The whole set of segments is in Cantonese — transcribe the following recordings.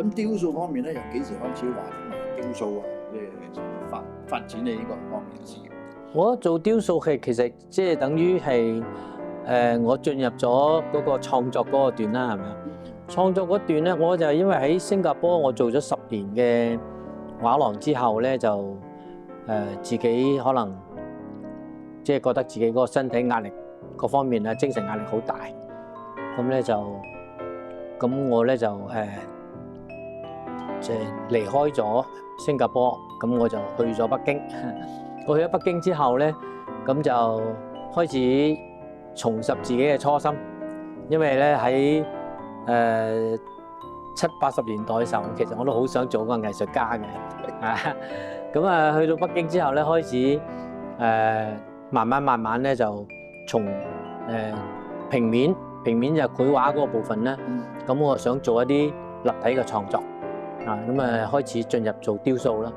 咁雕塑方面咧，由幾時開始玩雕塑啊？即係發展你呢個方面嘅事業？我做雕塑係其實即係等於係我進入咗嗰個創作嗰個段啦，係咪啊？創作嗰段咧，我就因為喺新加坡我做咗10年嘅畫廊之後咧，就自己可能即係覺得自己嗰個身體壓力各方面啊，精神壓力好大，咁咧就我咧就即係離開咗新加坡，咁我就去咗北京。我去咗北京之後咧，咁就開始重拾自己嘅初心，因為咧喺70、80年代嘅時候，其實我都好想做個藝術家嘅。咁啊，去到北京之後咧，開始慢慢咧就從平面就繪畫嗰個部分咧，咁我想做一啲立體嘅創作咁啊，開始進入做雕塑啦。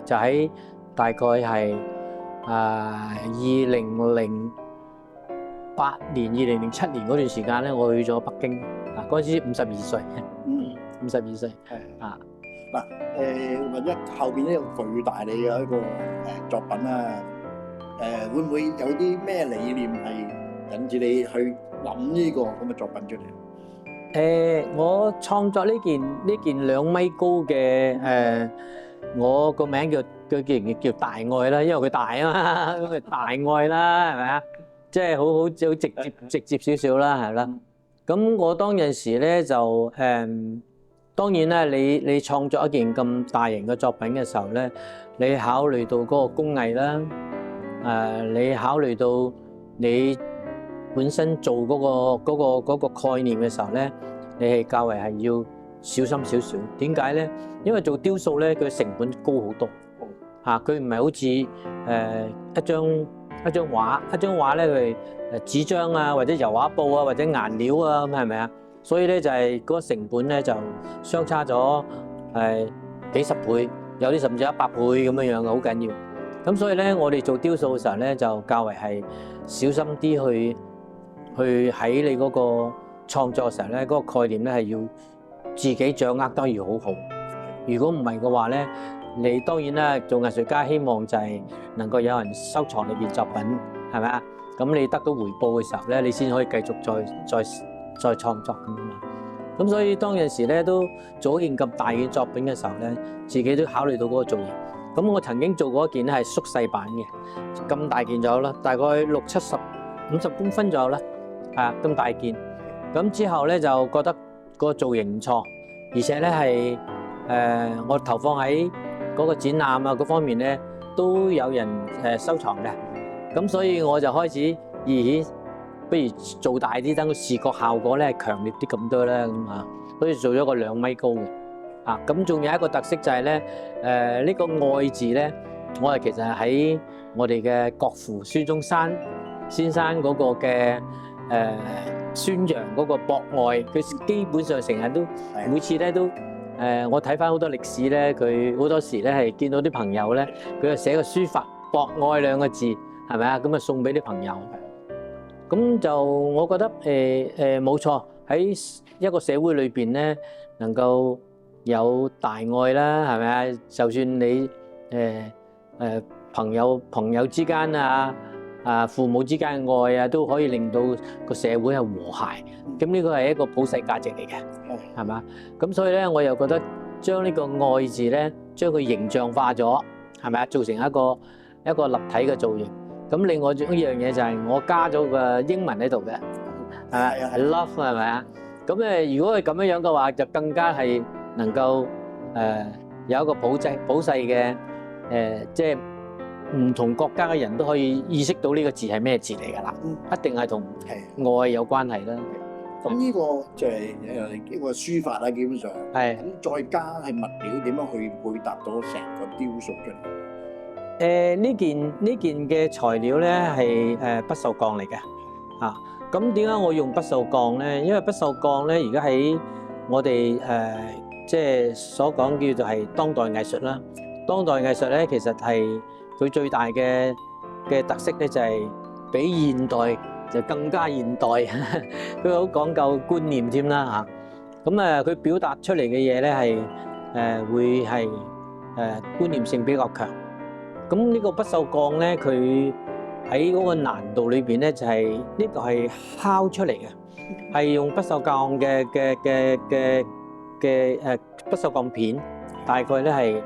就喺大概係2008年、2007年嗰段時間咧，我去咗北京嗰陣時52歲，52歲嗱或者後邊呢個巨大你嘅一個作品啊，會唔會有啲咩理念係引致你去諗呢個咁嘅作品出嚟？我創作呢件2米高嘅我個名叫大愛啦，因為佢大啊嘛，咁佢大愛啦，係咪啊？即係好直接少少啦，係啦。咁我當陣時咧就當然啦，你創作一件咁大型嘅作品嘅時候咧，你考慮到嗰個工藝啦，你考慮到你本身做嗰個概念嘅時候咧，你係較為係要小心少少。點解咧？因為做雕塑咧，佢成本高好多佢唔係好似一張畫咧，佢紙張啊，或者油畫布啊，或者顏料啊，咁係咪啊？所以咧就係嗰個成本咧就相差咗幾十倍，有啲甚至100倍咁樣樣嘅，好緊要。咁所以咧，我哋做雕塑嘅時候咧，就較為係小心啲去喺你嗰個創作嘅時候咧，嗰個概念咧係要自己掌握得要好好。如果唔係嘅話咧，你當然啦，做藝術家希望就係能夠有人收藏你件作品，係咪啊？咁你得到回報嘅時候咧，你先可以繼續再創作咁嘛。咁所以當陣時咧，都做一件咁大嘅作品嘅時候咧，自己都考慮到嗰個造型。咁我曾經做過一件咧係縮細版嘅，咁大件左右啦，大概60、70、50公分左右啦，咁大件。咁之後咧就覺得個造型唔錯，而且咧係我投放喺嗰個展覽啊嗰方面咧都有人收藏嘅。咁所以我就開始不如做大啲，等個視覺效果咧強烈啲咁多啦，咁所以做咗個2米高嘅。咁仲有一個特色就係咧，呢個愛字咧，我係其實係喺我哋嘅國父孫中山先生嗰個嘅宣揚嗰個博愛，佢基本上成日都每次咧都我睇翻好多歷史咧，佢好多時咧係見到啲朋友咧，佢就寫個書法博愛2個字，係咪啊？咁啊送俾啲朋友。咁就我覺得冇錯，喺一個社會裏邊咧，能夠有大愛啦，係咪啊？就算你朋友之間父母之間嘅愛都可以令到個社會係和諧。咁呢個係一個普世價值嚟嘅，係嘛？咁所以咧，我又覺得將呢個愛字咧，將佢形象化咗，係咪啊？做成一個立體嘅造型。咁另外仲有一樣嘢就係我加咗個英文喺度嘅，係 love 係咪啊？咁如果係咁樣樣嘅話，就更加係能夠有一個普世嘅即係唔同國家嘅人都可以意識到呢個字係咩字嚟㗎啦，一定係同愛有關係啦。咁呢個就係一個書法啦，基本上係咁再加係物料點樣去配搭到成個雕塑出嚟？呢件嘅材料咧係不鏽鋼嚟嘅。咁點解我用不鏽鋼咧？因為不鏽鋼咧而家喺我哋即係所講叫做係當代藝術啦。當代藝術咧其實係佢最大嘅特色咧就係比現代就更加現代，佢好講究觀念添啦嚇。咁佢表達出嚟嘅嘢咧係會係觀念性比較強。咁呢個不鏽鋼咧，佢喺嗰個難度裏邊咧就係呢個係敲出嚟嘅，係用不鏽鋼嘅不鏽鋼片，大概咧係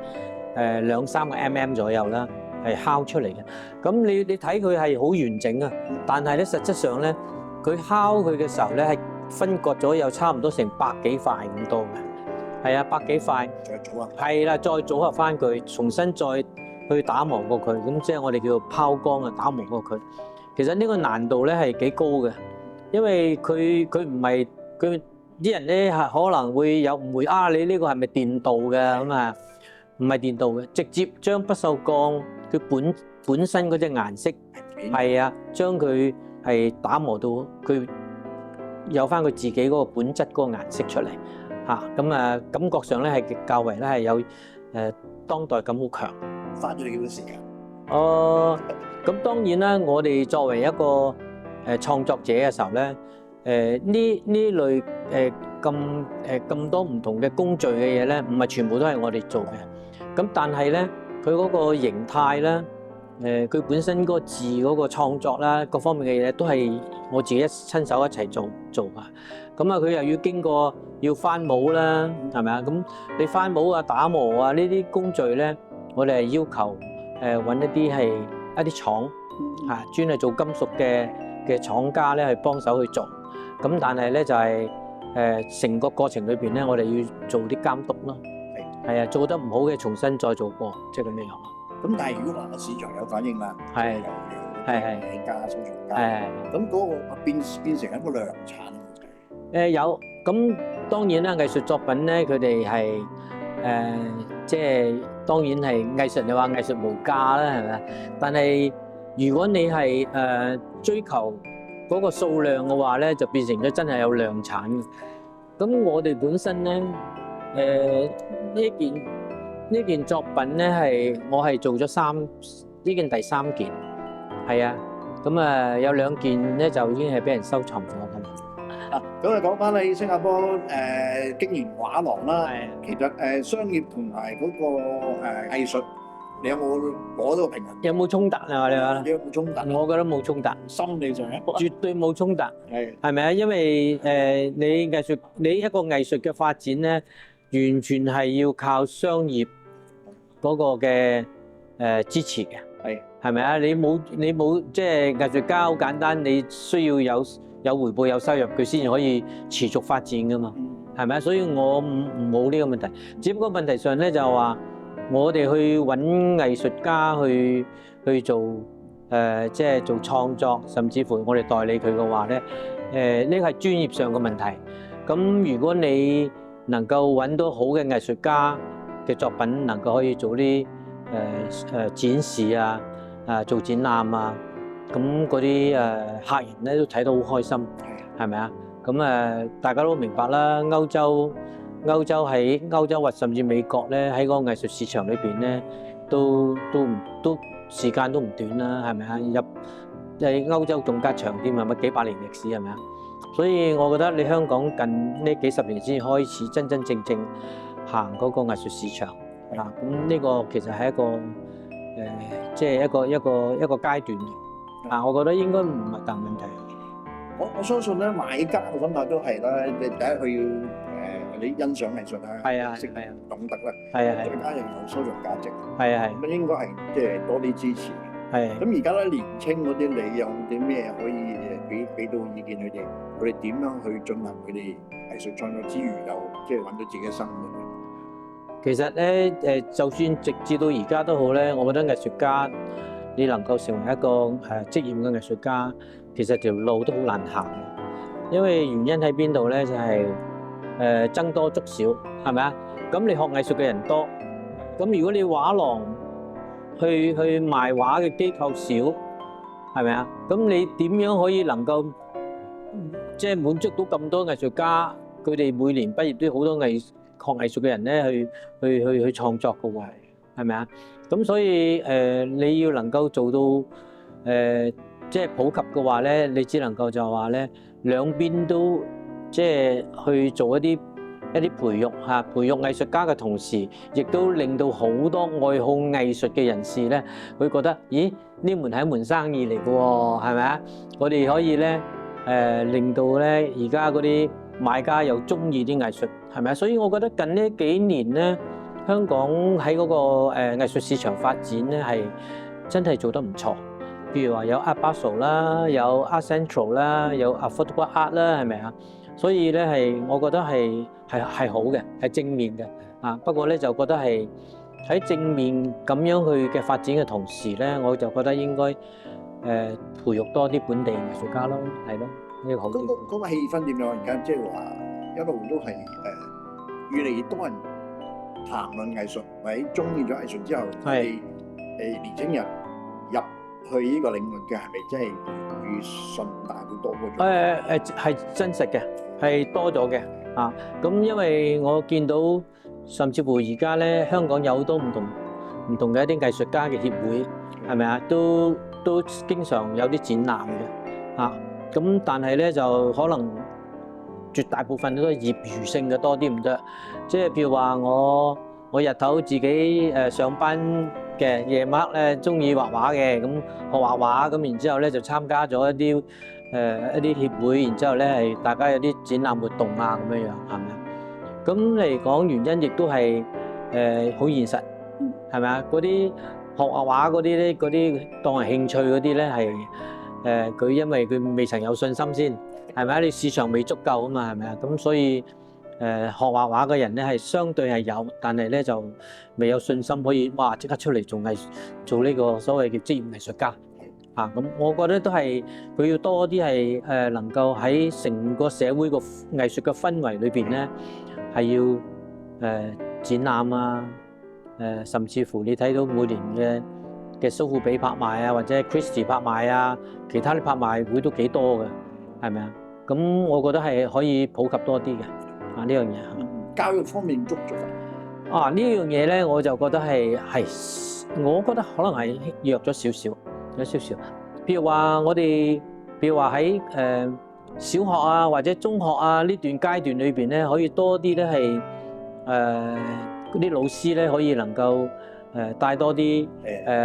2-3個 mm 左右啦，係敲出嚟嘅。咁你睇佢係好完整啊，但係咧實質上咧，佢敲佢嘅時候咧係分割咗有差唔多成百幾塊咁多嘅，係啊，百幾塊，再組啊，係啦，再組合翻佢，重新再去打磨過佢，咁即係我哋叫做拋光啊，打磨過佢。其實呢個難度咧係幾高嘅，因為佢唔係佢啲人咧係可能會有誤會啊，你呢個係咪電鍍嘅咁啊？唔係電鍍嘅，直接將不鏽鋼佢本身嗰隻顏色係啊，將佢係打磨到佢有翻佢自己嗰個本質嗰個顏色出嚟嚇，咁感覺上咧係較為咧係有當代感好強。花咗你幾多時間？咁當然啦，我哋作為一個創作者嘅時候咧，呢類咁多唔同嘅工序嘅嘢咧，唔係全部都係我哋做嘅。咁但係咧，佢嗰個形態啦，佢本身嗰個字嗰個創作啦，各方面嘅嘢都係我自己親手一齊做㗎。咁佢又要經過要翻模啦，係咪啊？咁你翻模啊、打磨啊呢啲工序咧，我哋係要求揾一啲廠嚇，專係做金屬嘅廠家咧去幫手去做。咁但係咧就係成個過程裏邊咧，我哋要做啲監督咯。係啊，做得唔好嘅重新再做過，即係咁樣樣。咁但係如果話個市場有反應啦，係有加收藏家，咁嗰個變成一個量產。有，咁當然啦，藝術作品咧，佢哋係即係當然係藝術，你話藝術無價啦，係咪啊？但係如果你係追求嗰個數量嘅話咧，就變成咗真係有量產嘅。咁我哋本身咧，呢件作品咧我係做咗呢件第3件，係啊，咁有2件咧就已經係俾人收藏咗㗎啦。咁講翻你新加坡經營畫廊啦，係其實商業同埋嗰個藝術，你有冇攞到個平衡？有冇衝突啊？你話？有冇衝突？我覺得冇衝突，心理上絕對冇衝突，係咪啊？因為你一個藝術嘅發展咧，完全係要靠商業嗰個嘅支持嘅，係咪啊？你冇即係藝術家好簡單，你需要有回報有收入，佢先至可以持續發展噶嘛，係咪啊？所以我冇呢個問題，只不過問題上咧就係話我哋去揾藝術家去做即係做創作，甚至乎我哋代理佢嘅話咧，呢個係專業上嘅問題。咁如果你能夠揾到好嘅藝術家嘅作品，能夠可以做啲展示啊，做展覽啊。咁嗰啲客人咧都睇得好開心，係咪啊？咁大家都明白啦。歐洲喺歐洲或甚至美國咧，喺嗰個藝術市場裏邊咧，都時間都唔短啦，係咪啊？喺歐洲仲加長啲嘛，幾百年歷史係咪啊？所以我覺得你香港近呢幾十年先開始真真正正行嗰個藝術市場啊。咁呢個其實係一個即係一個階段。我覺得應該唔係大問題。我相信咧，買家嘅諗法都係啦。你第一佢要你欣賞藝術啦，識懂得啦，再加又有收藏價值，咁應該係即係多啲支持。咁而家咧年青嗰啲，你有啲咩可以俾到意見佢哋？佢哋點樣去進行佢哋藝術創作之餘，又即係揾到自己嘅生活？其實咧就算直至到而家都好咧，我覺得藝術家，你能夠成為一個職業嘅藝術家，其實條路都好難行嘅，因為原因喺邊度咧？就係僧多粥少，係咪啊？咁你學藝術嘅人多，咁如果你畫廊去賣畫嘅機構少，係咪啊？咁你點樣可以能夠即係滿足到咁多藝術家？佢哋每年畢業都好多學藝術嘅人咧去創作嘅喎，係咪啊？咁所以你要能夠做到即係普及嘅話咧，你只能夠就話咧兩邊都即係去做一啲一啲培育藝術家嘅同時，亦都令到好多愛好藝術嘅人士咧，佢覺得，咦，呢門係一門生意嚟嘅喎，係咪啊？我哋可以咧令到咧而家嗰啲買家又中意啲藝術，係咪啊？所以我覺得近呢幾年咧，香港喺嗰個藝術市場發展咧係真係做得唔錯。譬如話有 Art Basel 啦，有 Art Central 啦，有 Affordable Art 啦，係咪啊？所以咧我覺得係好嘅，係正面嘅啊。不過咧就覺得係喺正面咁樣去嘅發展嘅同時咧，我就覺得應該培育多啲本地藝術家咯，係咯，呢個好啲。嗰個氣氛點樣？而家即係話一路都係越嚟越多人談論藝術，或者中意咗藝術之後，係年青人入去呢個領域嘅係咪真係越順大會多嗰種？係真實嘅，係多咗嘅啊！咁因為我見到，甚至乎而家咧，香港有好多唔同嘅一啲藝術家嘅協會，係咪啊？都經常有啲展覽嘅啊！咁但係咧就可能絕大部分都係業餘性嘅多啲唔得，即係譬如話我日頭自己上班嘅，夜晚咧中意畫畫嘅，咁學畫畫，咁然之後咧就參加咗一啲協會，然之後咧係大家有啲展覽活動啊咁樣樣，係咪啊？咁嚟講原因亦都係好現實，係咪啊？嗰啲學畫畫嗰啲咧，嗰啲當係興趣嗰啲咧係佢因為佢未曾有信心先，係咪啊？你市場未足夠啊嘛，係咪啊？咁所以學畫畫嘅人咧係相對係有，但係咧就未有信心可以哇即刻出嚟做呢個所謂嘅職業藝術家啊！咁我覺得都係佢要多啲係能夠喺成個社會個藝術嘅氛圍裏邊咧係要展覽啊，甚至乎你睇到每年嘅蘇富比拍賣啊，或者 Christie 拍賣啊，其他啲拍賣會都幾多嘅，係咪啊？咁我覺得係可以普及多啲嘅。啊！呢樣嘢教育方面足唔足啊？呢樣嘢咧，我就覺得係，我覺得可能係弱咗少少，有少少。譬如話譬如話喺小學啊或者中學啊呢段階段裏邊咧，可以多啲咧係嗰啲老師咧可以能夠帶多啲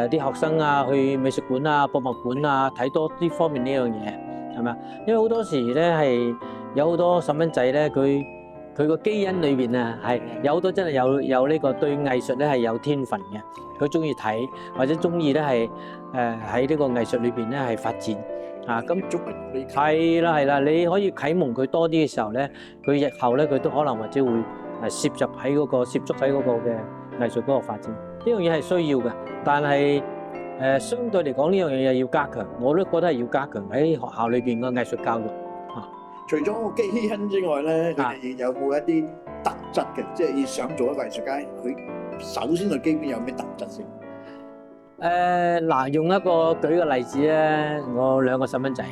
啲學生啊去美術館啊、博物館啊睇多啲方面呢樣嘢，係咪啊？因為好多時咧係有好多細蚊仔咧佢個基因裏邊啊，係有好多真係有呢個對藝術咧係有天分嘅，佢中意睇或者中意咧係喺呢個藝術裏邊咧係發展啊。咁係啦，你可以啟蒙佢多啲嘅時候咧，佢日後咧佢都可能或者會涉足喺嗰個嘅藝術嗰個發展。呢樣嘢係需要嘅，但係相對嚟講呢樣嘢要加強，我都覺得係要加強喺學校裏邊嘅藝術教育。除咗個基因之外咧，佢哋有冇一啲特質嘅？即係想做一個藝術家，佢首先個基因有咩特質先？嗱，舉個例子咧，我兩個細蚊仔，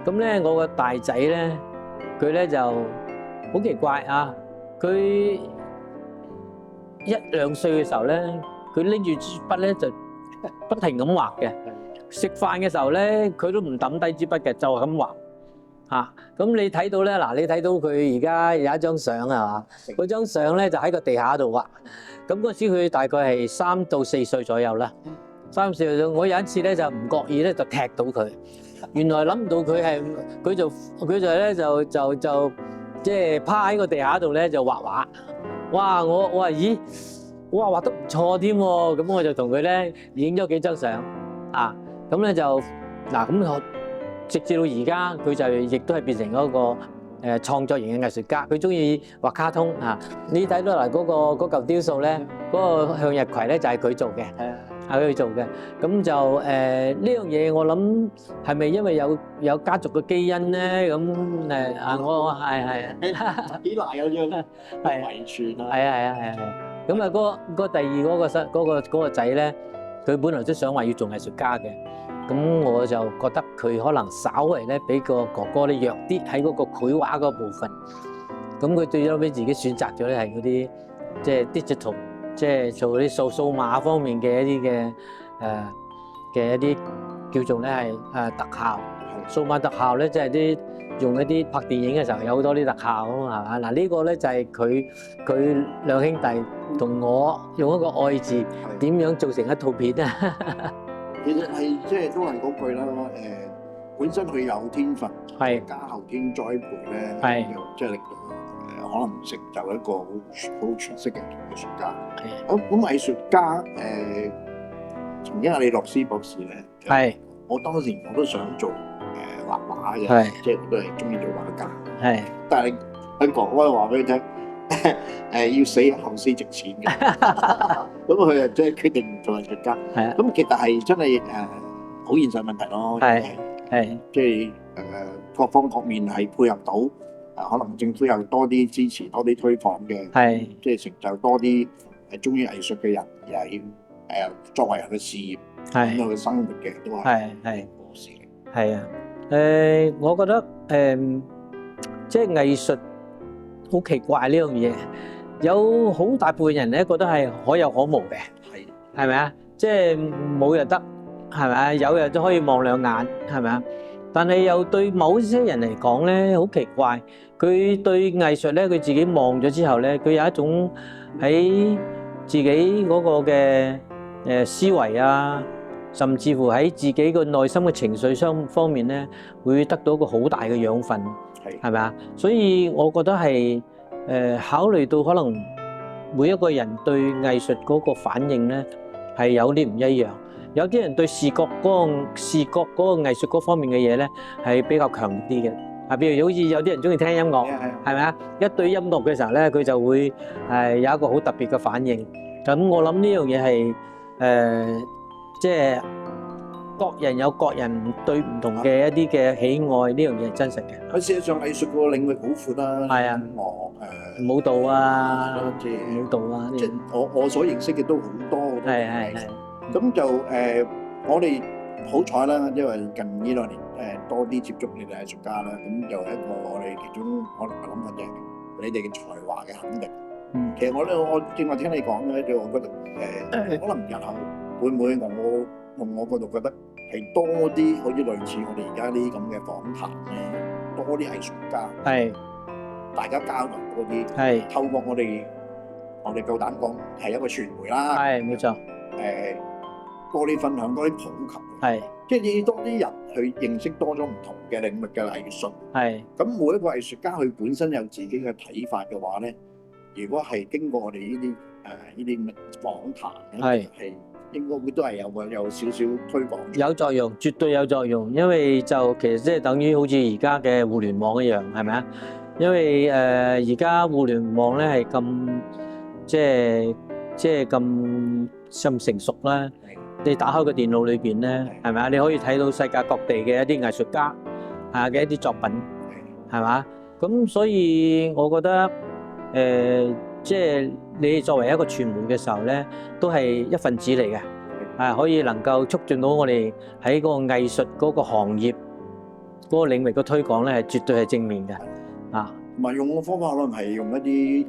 咁咧我個大仔咧，佢咧就好奇怪啊！佢1-2歲嘅時候咧，佢拎住支筆咧就不停咁畫嘅。食飯嘅時候咧，佢都唔抌低支筆嘅，就係咁畫。咁你睇到咧，你睇到佢而家有一張相係嘛？嗰張相咧就喺個地下度畫。咁嗰時佢大概係3到4歲左右啦。3、4歲，我有一次咧就唔覺意咧就踢到佢。原來諗唔到佢就咧就即係趴喺個地下度咧就畫畫。哇！我話咦，哇畫得唔錯添喎。咁我就同佢咧影咗幾張相。咁咧就咁我。直至到而家，佢就亦都係變成嗰個創作型嘅藝術家。佢中意畫卡通啊！你睇到嗰嚿雕塑咧，嗰個向日葵咧就係佢做嘅，係佢做嘅。咁就呢樣嘢，我諗係咪因為有家族嘅基因咧？咁我係幾難有樣遺傳啊！係。咁嗰第二嗰個仔咧，佢本來都想話要做藝術家嘅。咁我就覺得佢可能稍為咧比個哥哥咧弱啲喺嗰個繪畫嗰部分。咁佢最後尾自己選擇咗咧係嗰啲即係 digital， 即係做啲數碼方面嘅一啲嘅一啲叫做咧係特效數碼特效咧，即係啲用一啲拍電影嘅時候有好多啲特效啊嘛，係嘛？嗱呢個咧就係佢兩兄弟同我用一個愛字點樣做成一套片啊？其實係即係都係嗰句啦，本身佢有天分，係加後天栽培咧，係即係令到可能成就一個好出色嘅藝術家。係咁藝術家曾經阿李諾斯博士咧，係我當時我都想做畫畫嘅，係即係我都係中意做畫家。係但係佢哥哥話俾佢聽，要死後死值錢嘅，咁佢就即係決定唔做藝術家。係啊，咁其實係真係好現實問題咯。係即係各方各面係配合到，可能政府有多啲支持、多啲推廣嘅，係即係成就多啲中意藝術嘅人，而係作為人嘅事業，咁樣嘅生活嘅都係好事嚟。係啊，我覺得即係藝術好奇怪呢樣嘢，有好大部分人咧覺得係可有可無嘅，係咪啊？即係冇又得，係咪啊？有又都可以望兩眼，係咪啊？但係又對某些人嚟講咧，好奇怪，佢對藝術咧，佢自己望咗之後咧，佢有一種喺自己嗰個嘅思維啊，甚至乎喺自己個內心嘅情緒方面咧，會得到一個好大嘅養分，係咪啊？所以我覺得係考慮到可能每一個人對藝術嗰個反應咧係有啲唔一樣。有啲人對視覺嗰個藝術嗰方面嘅嘢咧係比較強啲嘅，譬如好似有啲人中意聽音樂，係咪啊？一對音樂嘅時候咧，佢就會有一個好特別嘅反應。咁我諗呢樣嘢係即係各人有各人對唔同嘅一啲嘅喜愛，呢樣嘢係真實嘅。喺事實上，藝術個領域好闊啦，係啊，音樂舞蹈啊，即係舞蹈啊，即係我所認識嘅都好多。係。咁就我哋好彩啦，因為近呢兩年多啲接觸你哋藝術家啦，咁就係一個我哋其中可能嘅諗法就係你哋嘅才華嘅肯定。其實我正話聽你講咧，就我覺得可能日後會唔會我嗰度覺得係多啲好似類似我哋而家呢啲咁嘅訪談咧，多啲藝術家係大家交流多啲，係透過我哋夠膽講係一個傳媒啦，係冇錯，多啲分享，多啲普及，係即係要多啲人去認識多咗唔同嘅領域嘅藝術。係咁每一個藝術家佢本身有自己嘅睇法嘅話咧，如果係經過我哋呢啲訪談咧，係應該都係有少少推廣，有作用，絕對有作用。因為就其實即係等於好似而家嘅互聯網一樣，係咪啊？因為而家互聯網咧係咁即係咁成熟啦。你打開個電腦裏邊咧，係咪啊？你可以睇到世界各地嘅一啲藝術家嘅一啲作品，係嘛？咁所以我覺得即係你作為一個傳媒嘅時候咧，都係一份子嚟嘅，可以能夠促進到我哋喺嗰個藝術嗰個行業嗰個領域嘅推廣咧，係絕對係正面嘅啊！同埋用嘅方法可能係用一啲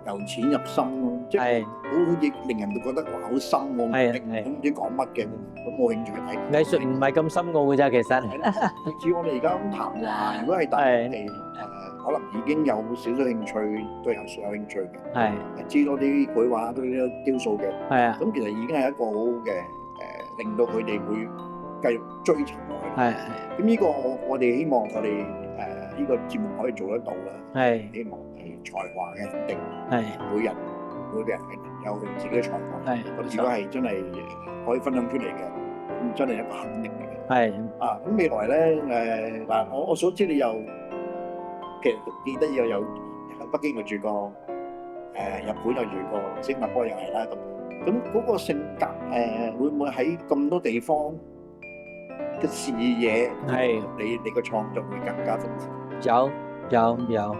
由淺入深咯，即係好似令人哋覺得哇好深喎，都唔知講乜嘅，咁冇興趣睇。藝術唔係咁深奧嘅咋，其實。似我哋而家咁談話，如果係大家哋可能已經有少少興趣，對藝術有興趣嘅，知多啲繪畫、多啲雕塑嘅，咁其實已經係一個好嘅令到佢哋會繼續追尋落去。咁呢個我哋希望我哋呢個節目可以做得到啦。希望係才華嘅肯定，每個人有佢自己嘅才華。咁如果係真係可以分享出嚟嘅，咁真係一個肯定嚟嘅。咁未來咧嗱，我所知你又其實記得有喺北京又住過，日本又住過，新加坡又係啦咁嗰個性格會唔會喺咁多地方嘅視野，你個創作會更加豐富？有。